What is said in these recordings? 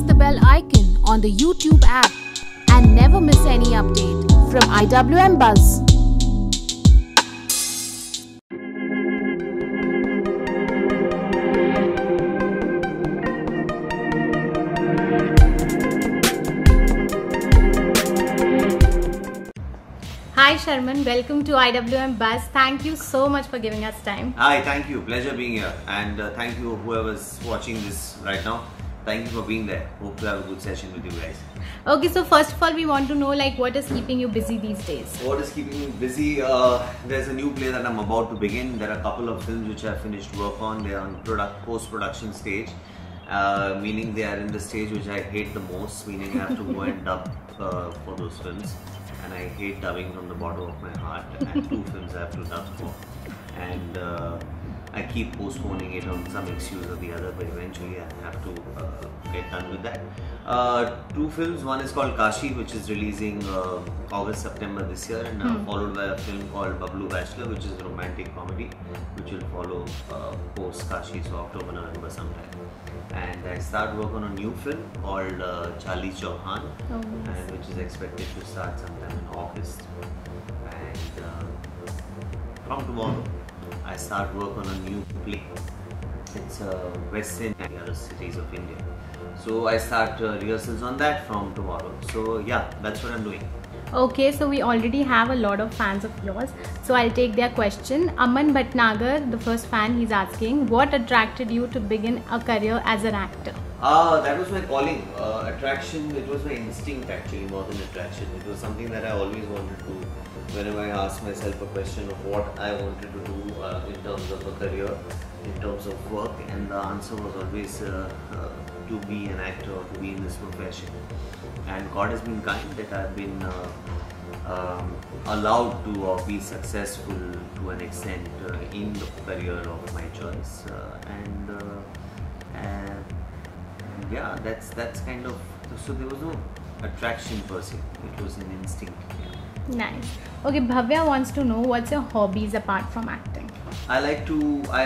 the bell icon on the YouTube app and never miss any update from IWM Buzz. Hi Sharman, welcome to IWM Buzz. Thank you so much for giving us time. Hi, thank you. Pleasure being here. And thank you whoever's watching this right now. Thank you for being there. Hope to have a good session with you guys. Okay, so first of all, we want to know what is keeping you busy these days? What is keeping me busy? There's a new play that I'm about to begin. There are a couple of films which I've finished work on. They are on post-production stage. Meaning they are in the stage which I hate the most. Meaning I have to go and dub for those films. And I hate dubbing from the bottom of my heart, and 2 films I have to dub for, and I keep postponing it on some excuse or the other, but eventually I have to get done with that. 2 films, one is called Kashi, which is releasing August-September this year, and followed by a film called Bablu Bachelor, which is a romantic comedy, which will follow post-Kashi, so October-November sometime. And I start work on a new film called Charlie Chauhan, and which is expected to start sometime in August. And from tomorrow, I start work on a new play. It's Western and other cities of India. So I start rehearsals on that from tomorrow. So yeah, that's what I'm doing. Okay, so we already have a lot of fans of yours. So I'll take their question. Aman Bhatnagar, the first fan, he's asking, what attracted you to begin a career as an actor? That was my calling. Attraction, it was my instinct actually more than attraction. It was something that I always wanted to, whenever I asked myself a question of what I wanted to do in terms of a career, in terms of work, and the answer was always to be an actor or to be in this profession. And God has been kind that I've been allowed to be successful to an extent in the career of my choice, and yeah, that's kind of, so there was no attraction per se, it was an instinct. Yeah. Nice. Okay, Bhavya wants to know what's your hobbies apart from acting? I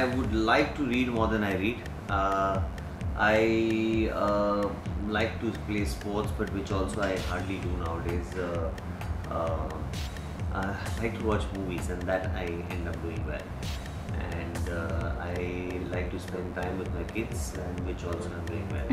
would like to read more than I read. I like to play sports, but which also I hardly do nowadays. I like to watch movies, and that I end up doing well. And I like to spend time with my kids, and which also I'm doing well.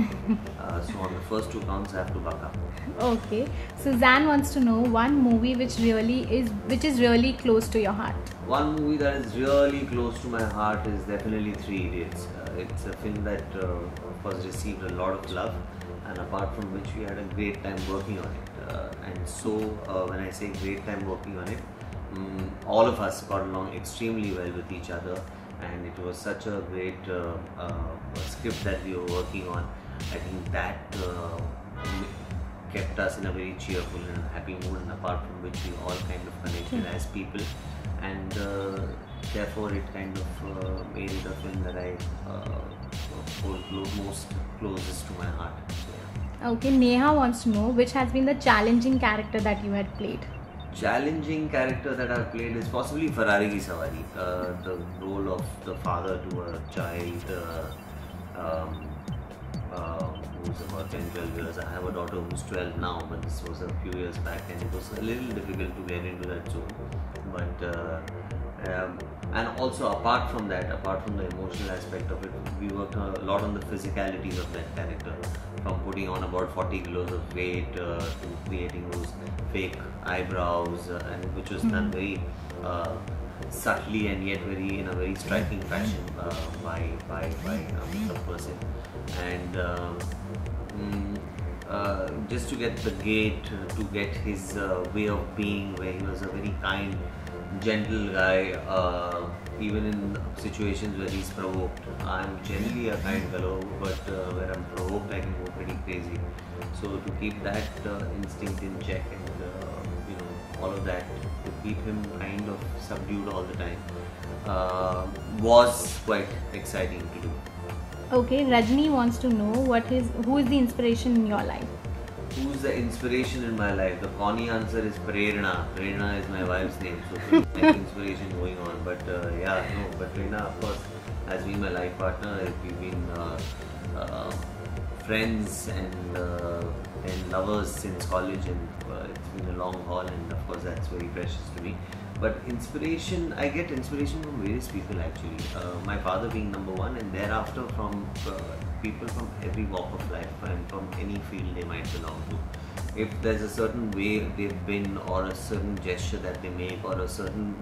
So on the first 2 counts, I have to buck up. Okay. Suzanne wants to know one movie which is really close to your heart. One movie that is really close to my heart is definitely 3 Idiots. It's a film that of course received a lot of love, and apart from which we had a great time working on it. And so when I say great time working on it, all of us got along extremely well with each other, and it was such a great script that we were working on. I think that kept us in a very cheerful and happy mood, and apart from which we all kind of connected as people, and therefore it kind of made it a film that I hold most closest to my heart. So, yeah. Okay, Neha wants to know which has been the challenging character that you had played. Challenging character that I've played is possibly Ferrari Ki Sawari, the role of the father to a child who's about 10-12 years. I have a daughter who's 12 now, but this was a few years back, and it was a little difficult to get into that zone. But and also apart from that, apart from the emotional aspect of it, we worked a lot on the physicalities of that character, from putting on about 40 kilos of weight to creating those fake eyebrows, and which was done very subtly and yet in a very striking fashion by a person. And just to get the gait, to get his way of being, where he was a very kind, gentle guy, even in situations where he's provoked. I'm generally a kind fellow, but where I'm provoked I can go pretty crazy. So to keep that instinct in check, and all of that, to keep him kind of subdued all the time, was quite exciting to do. Okay, Rajni wants to know who is the inspiration in your life? Who's the inspiration in my life? The corny answer is Prerna. Prerna is my wife's name, so like inspiration going on. But but Prerna, of course, has been my life partner. We've been friends and lovers since college, and it's been a long haul, and of course that's very precious to me. But inspiration, I get inspiration from various people actually. My father being number one, and thereafter from people from every walk of life and from any field they might belong to. If there's a certain way they've been, or a certain gesture that they make, or a certain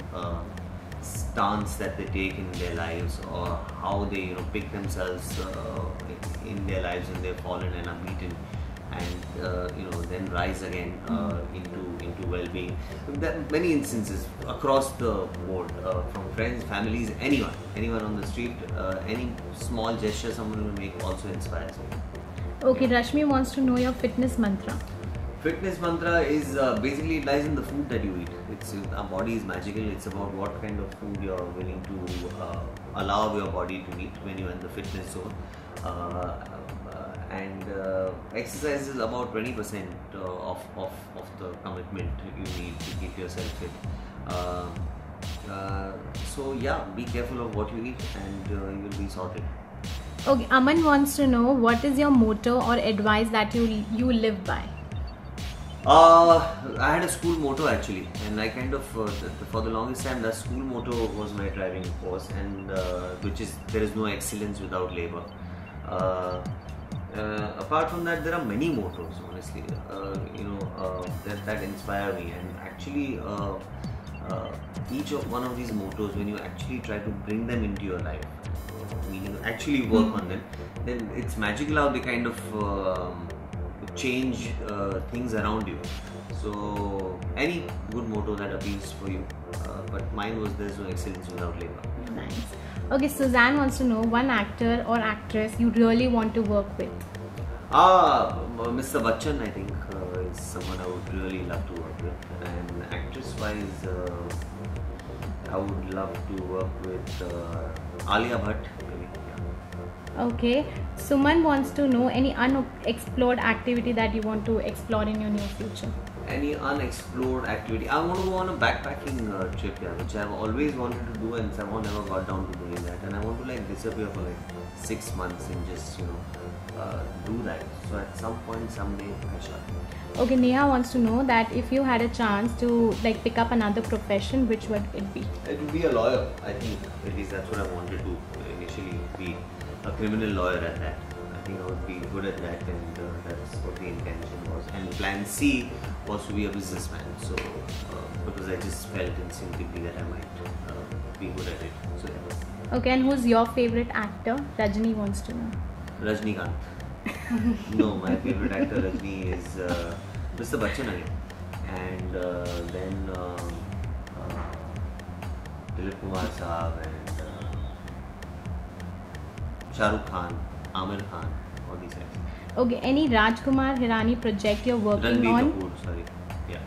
stance that they take in their lives, or how they pick themselves in their lives, and they've fallen and are beaten, and then rise again into well-being. There are many instances across the board, from friends, families, anyone on the street. Any small gesture someone will make also inspires me. Okay, Rashmi wants to know your fitness mantra. Fitness mantra is basically, it lies in the food that you eat. Our body is magical. It's about what kind of food you're willing to allow your body to eat when you're in the fitness zone. And exercise is about 20% of the commitment you need to keep yourself fit. So yeah, be careful of what you eat, and you'll be sorted. Okay, Aman wants to know what is your motto or advice that you live by. I had a school motto actually, and I kind of for the longest time that school motto was my driving force, and which is, there is no excellence without labor. Apart from that, there are many mottos honestly, that inspire me, and actually each of one of these mottos, when you actually try to bring them into your life, meaning actually work on them, then it's magical how they kind of change things around you. So any good motto that appeals for you, but mine was, there's no excellence without labor. Nice. Okay, Suzanne wants to know one actor or actress you really want to work with. Mr. Bachchan, I think, is someone I would really love to work with. And actress wise, I would love to work with Alia Bhatt maybe. Yeah. Okay, Suman wants to know any unexplored activity that you want to explore in your near future. Any unexplored activity? I want to go on a backpacking trip, yeah, which I've always wanted to do, and somehow never got down to doing that. And I want to disappear for 6 months and just do that. So at some point, someday, I shall. Okay, Neha wants to know that if you had a chance to pick up another profession, which would it be? It would be a lawyer, I think. At least that's what I wanted to initially be, a criminal lawyer at that. I think I would be good at that, and that's what the intention was. And plan C was to be a businessman. So because I just felt instinctively that I might be good at it. So yeah. Okay, and who's your favorite actor? Rajni wants to know. Rajnikant. No, my favorite actor Rajni is Mr. Bachchan again, and then Dilip Kumar Saab, and Shah Rukh Khan, Amir Khan, all these guys. Okay, any Rajkumar Hirani project you're working Ranbir on? Kapoor, sorry. Yeah.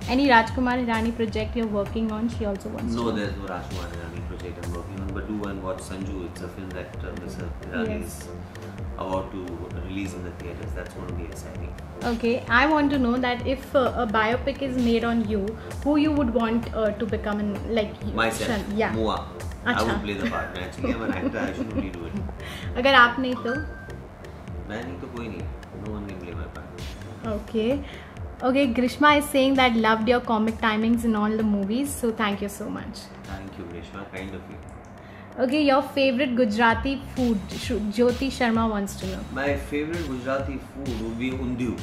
Any Rajkumar Hirani project you're working on? She also wants to know. No, there's no Rajkumar Hirani project I'm working on, but do and watch Sanju. It's a film that Mr. Hirani is about to release in the theatres. That's going to be exciting. Okay, I want to know that if a biopic is made on you, who you would want to become Myself, yeah. Mua. I Achha. would play the part. Actually, I'm an actor. I should only do it. अगर आप नहीं तो? मैं नहीं तो कोई नहीं. No one can play my part. Okay. Okay, Grishma is saying that loved your comic timings in all the movies, so thank you so much. Thank you, Grishma. Kind of you. Okay, your favorite Gujarati food? Jyoti Sharma wants to know. My favorite Gujarati food would be undiyu.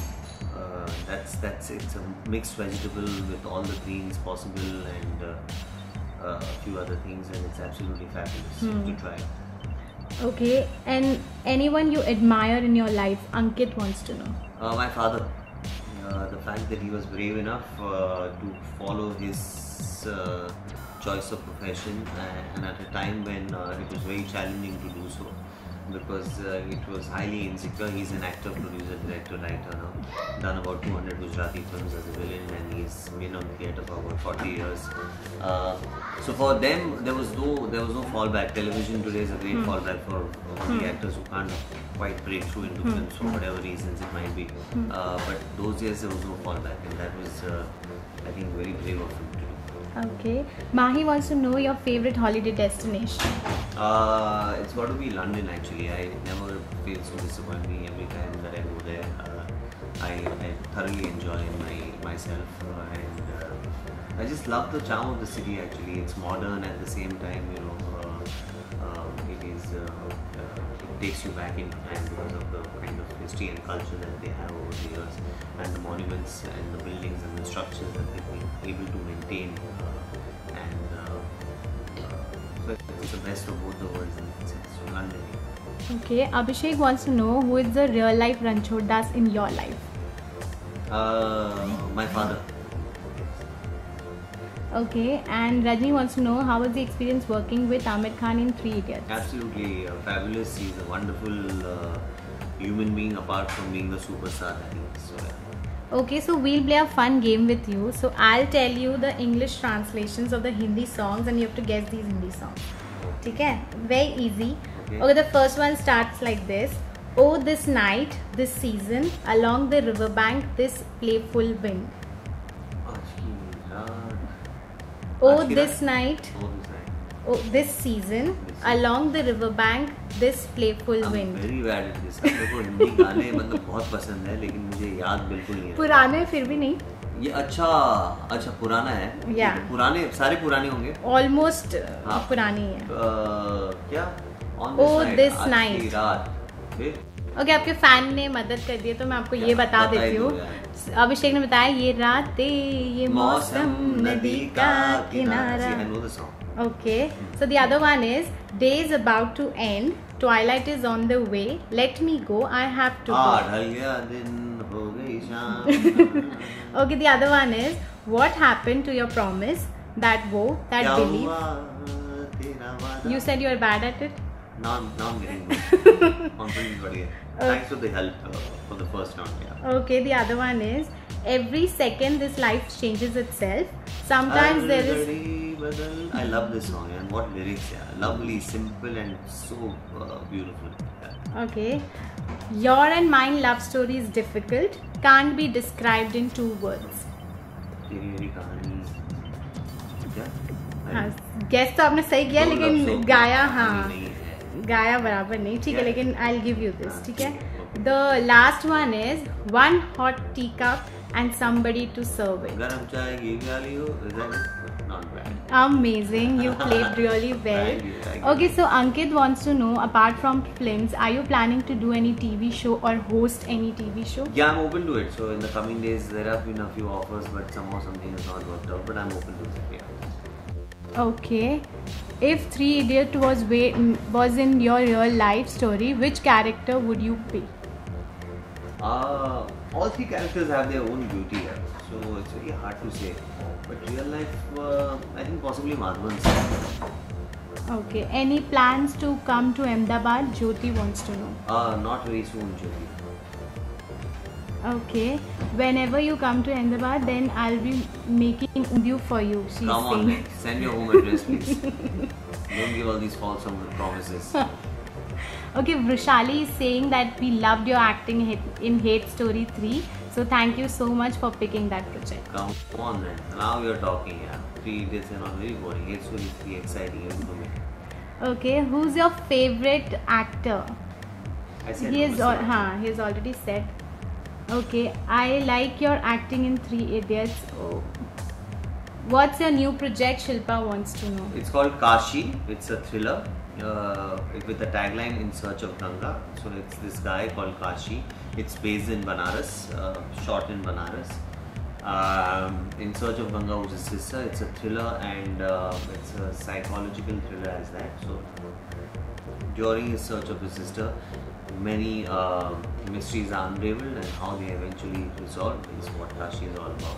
It's a mixed vegetable with all the greens possible, and a few other things, and it's absolutely fabulous to try. Okay, and anyone you admire in your life? Ankit wants to know. My father. The fact that he was brave enough to follow his choice of profession, and at a time when it was very challenging to do so, because it was highly insecure. He's an actor, producer, director, writer now. Done about 200 Gujarati films as a villain, and he's been on theatre for about 40 years. So for them, there was no fallback. Television today is a great fallback for the actors who can't quite break through into films for whatever reasons it might be. But those years there was no fallback, and that was, I think, very brave of him to do. Okay. Mahi wants to know your favorite holiday destination. It's got to be London actually. I never feel so disappointing every time that I go there. I thoroughly enjoy myself and I just love the charm of the city actually. It's modern at the same time, you know. It takes you back in time because of the kind of history and culture that they have over the years, and the monuments and the buildings and the structures that they've been able to maintain. So it's the best of both the worlds in that sense. So London. Okay. Abhishek wants to know who is the real life Ranchodas in your life. My father. Okay. And Rajni wants to know how was the experience working with Amir Khan in Three Idiots. Absolutely fabulous. He's a wonderful human being apart from being the superstar that he is. So, yeah. Okay, so we'll play a fun game with you. So I'll tell you the English translations of the Hindi songs and you have to guess these Hindi songs. Okay? Very easy. Okay, the first one starts like this. Oh, this night, this season, along the riverbank, this playful wind. Oh, this night. Oh, this season, along the riverbank, this playful wind. I'm very bad at this. मेरे को हिंदी गाने मतलब बहुत पसंद है लेकिन मुझे याद बिल्कुल नहीं है. पुराने फिर भी नहीं. ये अच्छा पुराना है. Yeah. पुराने सारे पुराने होंगे. Almost पुरानी है. क्या? Oh, this night. आज की रात. फिर? ओके आपके फैन ने मदद कर दी है तो मैं आपको ये बता देती हूँ. अभिषेक ने बताया ये रातें ये मौसम नदी का किनारा. Okay, so the other one is day is about to end, twilight is on the way, let me go, I have to go. ढल गया दिन हो गई शाम. Okay, the other one is what happened to your promise, that belief. You said you are bad at it. Now I'm getting good. Confidence बढ़िया. Thanks for the help for the first round. Yeah. Okay, the other one is every second this life changes itself. Sometimes there is. I love this song and what lyrics, yeah. Lovely, simple and so beautiful. Yeah. Okay. Your and mine love story is difficult, can't be described in 2 words. तेरी कहानी क्या? हाँ, guess तो आपने सही किया लेकिन गाया हाँ गाया बराबर नहीं. ठीक है लेकिन I'll give you this. ठीक है. The last one is one hot teacup and somebody to serve it. गरम चाय की प्याली हो, is that it? Not bad. Amazing, you played really well. Thank you. Okay, so Ankit wants to know, apart from films, are you planning to do any TV show or host any TV show? Yeah, I'm open to it. So in the coming days, there have been a few offers, but somehow something has not worked out. But I'm open to it. Yeah. Okay. If Three Idiots was in your real life story, which character would you be? All 3 characters have their own beauty, so it's very hard to say. But real life, I think possibly Madhavan sir. Okay. Any plans to come to Ahmedabad? Jyoti wants to know. Not very soon, Jyoti. Okay. Whenever you come to Ahmedabad, then I'll be making undiyu for you. She's come on, saying. send your home address, please. Don't give all these false promises. Okay, Vrishali is saying that we loved your acting in Hate Story 3. So thank you so much for picking that project. Come on then. Now you're talking, yeah. 3 Idiots are not very boring. Hate Story is very exciting even for me. Okay, who's your favorite actor? I said He has already said. Okay, I like your acting in 3 Idiots. Oh. What's your new project? Shilpa wants to know. It's called Kashi. It's a thriller with the tagline In Search of Ganga. So it's this guy called Kashi. It's based in Banaras, shot in Banaras. In Search of Ganga, which is sister. It's a thriller and it's a psychological thriller as that. So during his search of his sister, many mysteries are unraveled and how they eventually resolved is what Kashi is all about.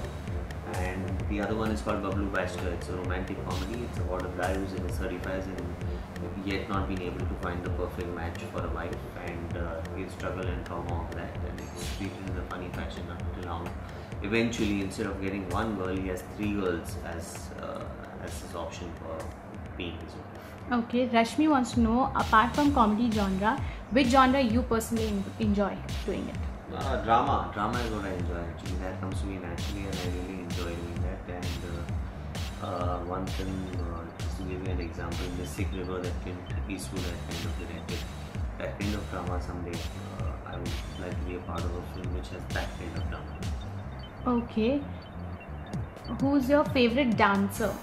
And the other one is called Bablu Bachelor. It's a romantic comedy. It's about a guy who's in his 35s and yet not been able to find the perfect match for a wife, and his struggle and trauma of that, and it's treated in a funny fashion until now. Eventually, instead of getting 1 girl, he has 3 girls as his option for being his wife. Okay, Rashmi wants to know, apart from comedy genre, which genre you personally enjoy doing it? Drama is what I enjoy actually. That comes to me naturally and I really enjoy doing that. And One film, just to give you an example, Mystic River that Clint Eastwood had kind of directed. That kind of drama someday, I would like to be a part of a film which has that kind of drama. Okay. Who's your favorite dancer?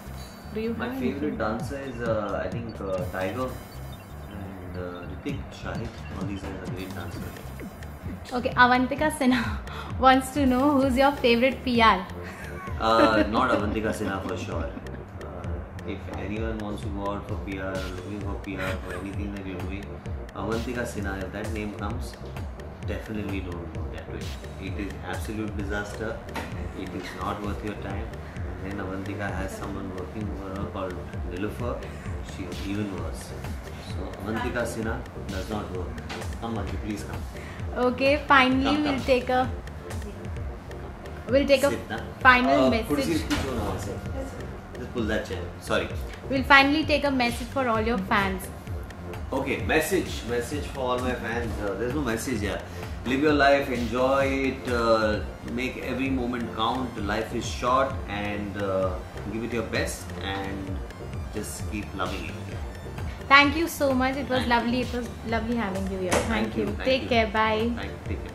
Do you My have favorite dancer is, I think, Tiger and Ritik Shahid. All these guys are great dancers. Okay, Avantika Sinha wants to know who's your favorite PR. Not Avantika Sinha for sure. If anyone wants to go out for PR, looking for PR for anything that you're doing, Avantika Sinha, if that name comes, definitely don't go that way. It is absolute disaster. It is not worth your time. And then Avantika has someone working for her called Niloufar. She is even worse. So Avantika Sinha does not work. Come Manju, please come. Okay, finally Come. we'll take a Sit, na? final kursi message. pucho na wahan se. Just pull that chair. Sorry. We'll finally take a message for all your fans. Okay, message for all my fans. There's no message here. Live your life, enjoy it, make every moment count. Life is short, and give it your best, and just keep loving it. Thank you so much. It was Thank lovely. It was lovely having you here. Thank you. Thank Take you. care. Bye. Take care.